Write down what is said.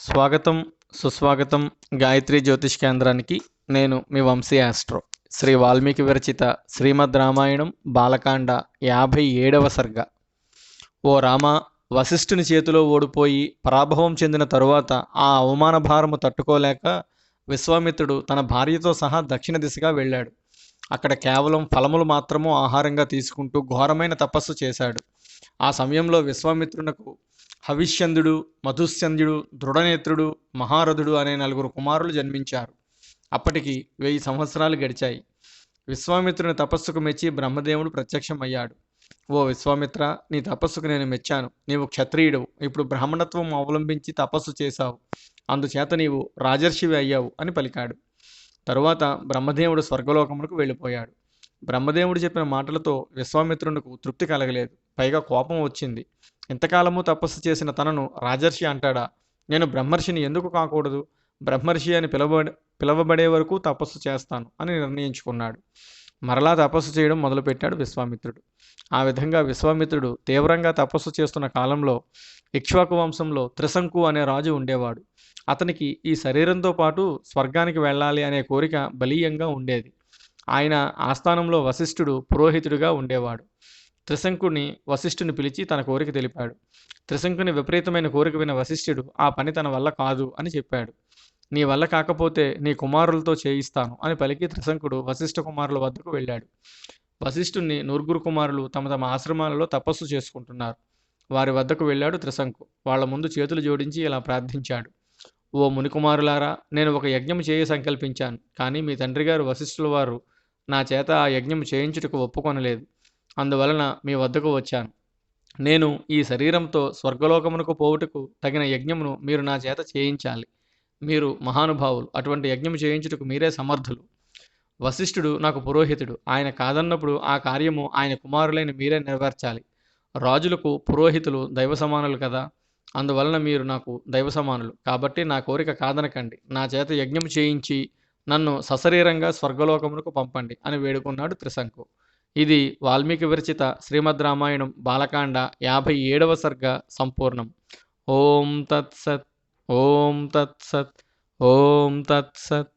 స్వాగతం, సుస్వాగతం గాయత్రి జ్యోతిష్ కేంద్రానికి. నేను మీ వంశీ ఆస్ట్రో. శ్రీ వాల్మీకి విరచిత శ్రీమద్ రామాయణం బాలకాండ 57వ సర్గ. ఓ రామ, వశిష్ఠుని చేతిలో ఓడిపోయి పరాభవం చెందిన తరువాత ఆ అవమాన భారము తట్టుకోలేక విశ్వామిత్రుడు తన భార్యతో సహా దక్షిణ దిశగా వెళ్ళాడు. అక్కడ కేవలం ఫలములు మాత్రము ఆహారంగా తీసుకుంటూ ఘోరమైన తపస్సు చేశాడు. ఆ సమయంలో విశ్వామిత్రునకు హవిష్యందుడు, మధుస్యందుడు, దృఢనేత్రుడు, మహారథుడు అనే 4 కుమారులు జన్మించారు. అప్పటికి 1000 సంవత్సరాలు గడిచాయి. విశ్వామిత్రుని తపస్సుకు మెచ్చి బ్రహ్మదేవుడు ప్రత్యక్షమయ్యాడు. ఓ విశ్వామిత్ర, నీ తపస్సుకు నేను మెచ్చాను. నీవు క్షత్రియుడవు, ఇప్పుడు బ్రాహ్మణత్వం అవలంబించి తపస్సు చేశావు. అందుచేత నీవు రాజర్షివి అయ్యావు అని పలికాడు. తరువాత బ్రహ్మదేవుడు స్వర్గలోకమునకు వెళ్ళిపోయాడు. బ్రహ్మదేవుడు చెప్పిన మాటలతో విశ్వామిత్రునికి తృప్తి కలగలేదు, పైగా కోపం వచ్చింది. ఇంతకాలము తపస్సు చేసిన తనను రాజర్షి అంటాడా? నేను బ్రహ్మర్షిని ఎందుకు కాకూడదు? బ్రహ్మర్షి అని పిలవబడే వరకు తపస్సు చేస్తాను అని నిర్ణయించుకున్నాడు. మరలా తపస్సు చేయడం మొదలుపెట్టాడు విశ్వామిత్రుడు. ఆ విధంగా విశ్వామిత్రుడు తీవ్రంగా తపస్సు చేస్తున్న కాలంలో ఇక్ష్వాకు వంశంలో త్రిశంకు అనే రాజు ఉండేవాడు. అతనికి ఈ శరీరంతో పాటు స్వర్గానికి వెళ్ళాలి అనే కోరిక బలీయంగా ఉండేది. ఆయన ఆస్థానంలో వశిష్ఠుడు పురోహితుడిగా ఉండేవాడు. త్రిశంకుని వశిష్ఠుని పిలిచి తన కోరిక తెలిపాడు. త్రిశంకుని విపరీతమైన కోరిక విన వశిష్ఠుడు ఆ పని తన వల్ల కాదు అని చెప్పాడు. నీ వల్ల కాకపోతే నీ కుమారులతో చేయిస్తాను అని పలికి త్రిశంకుడు వశిష్ఠ కుమారుల వద్దకు వెళ్ళాడు. వశిష్ఠుని 9 కుమారులు తమ తమ ఆశ్రమాలలో తపస్సు చేసుకుంటున్నారు. వారి వద్దకు వెళ్ళాడు త్రిశంకు. వాళ్ళ ముందు చేతులు జోడించి ఇలా ప్రార్థించాడు. ఓ మునికుమారులారా, నేను ఒక యజ్ఞం చేయ సంకల్పించాను. కానీ మీ తండ్రి గారు వశిష్ఠుల వారు నా చేత ఆ యజ్ఞం చేయించుటకు ఒప్పుకొనలేదు. అందువలన మీ వద్దకు వచ్చాను. నేను ఈ శరీరంతో స్వర్గలోకమునకు పోవుటకు తగిన యజ్ఞమును మీరు నా చేత చేయించాలి. మీరు మహానుభావులు, అటువంటి యజ్ఞము చేయించుటకు మీరే సమర్థులు. వశిష్ఠుడు నాకు పురోహితుడు. ఆయన కాదన్నప్పుడు ఆ కార్యము ఆయన కుమారులైన మీరే నెరవేర్చాలి. రాజులకు పురోహితులు దైవ సమానులు కదా. అందువలన మీరు నాకు దైవ సమానులు. కాబట్టి నా కోరిక కాదనకండి. నా చేత యజ్ఞం చేయించి నన్ను సశరీరంగా స్వర్గలోకమునకు పంపండి అని వేడుకున్నాడు త్రిశంకు. ఇది వాల్మీకి విరచిత శ్రీమద్ రామాయణం బాలకాండ 57వ సర్గ సంపూర్ణం. ఓం తత్సత్. ఓం తత్సత్. ఓం తత్సత్.